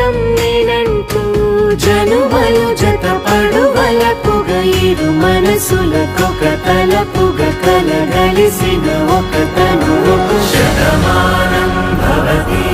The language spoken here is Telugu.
కాలం నేనంటూ జనుమలు జతపడువలపుగ ఇరు మనసులకొక తలపుగ కలగలిసిన ఒక తనువు శతమానం భవతి